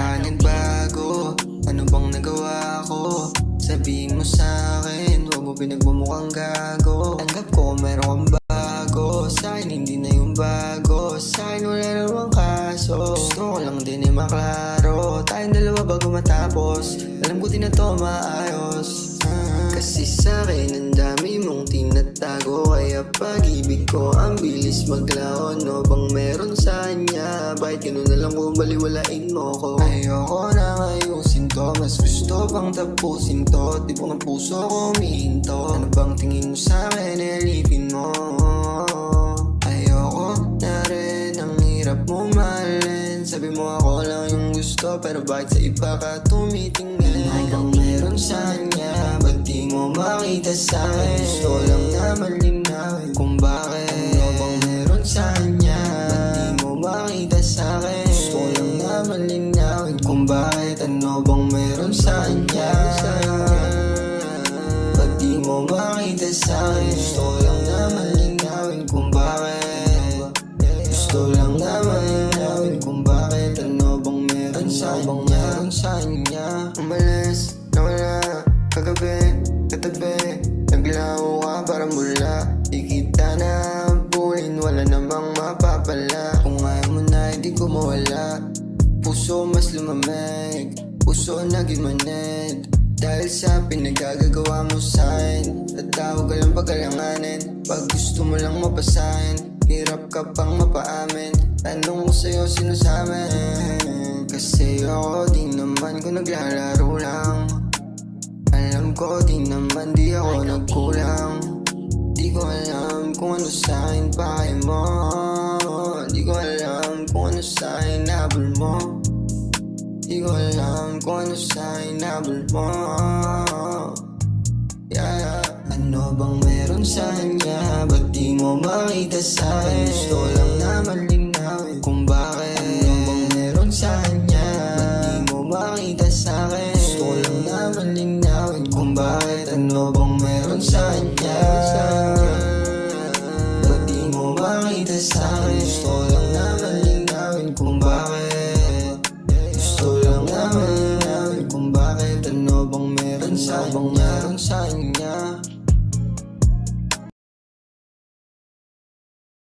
Bigla nagbago, ano bang nagawa ko? Sabihin mo sa'kin, huwag mo pinagmumukhang gago. Tanggap ko meron kang bago, sa'kin hindi na yung bago. Sa'kin wala namang kaso, gusto ko lang din maklaro. Tayong dalawa bago matapos, alam ko di na to maayos. Kasi sa'kin ang dami mong tinatago, kaya pag-ibig ko ang bilis maglaon. Ano bang meron sa kanya? Bakit ganun na lang kung baliwalain mo ko? Ayoko na ayusin to, mas gusto pang tapusin to. Tipong ang puso ko humihinto. Ano bang tingin mo sa'kin, alipin mo? Ayoko na rin, ang hirap mo mahalin. Sabi mo ako lang yung gusto, pero bakit sa iba ka tumitingin? Ano bang meron sa kanya? Ba't di mo makita sa'kin? Gusto lang na malinawin kung bakit. Ano bang meron sa kanya? Ba't di mo makita sa'kin? Gusto lang na malinawin kung bakit. Ano bang meron sa kanya? Ba't di mo makita sa'kin? Gusto lang na malinawin kung bakit. Gusto lang na malinawin kung bakit. Ano bang meron sa kanya? Umalis, nawala, kagabi, katabi. Naglaho ka para mula, di kita na habulin, wala namang mapapala. Kung ayaw mo na, hindi ko mawala. Puso mas lumamig, puso naging manid. Dahil sa pinagagagawa mo sa'kin, tatawag ka lang pagkalanganin. Pag gusto mo lang mapasahin, hirap ka pang mapaamin. Tanong ko sa'yo, sino sa'min? Kasi ako di naman ko naglalaro lang. Alam ko di naman di ako nagkulang. Di ko alam kung ano sa'kin pakay mo. Di ko alam kung ano sa'kin nabol mo. Di ko alam kung ano sa'kin nabol mo. Yeah. Ano bang meron sa kanya? Ba't di mo makita sa'kin? Gusto lang na malinawin kung bakit. Ano bang meron sa kanya? Ba't di mo makita sa'kin? Gusto lang na malinawin kung bakit. Ano bang meron sa kanya? Ba't di mo makita sa'kin? Gusto lang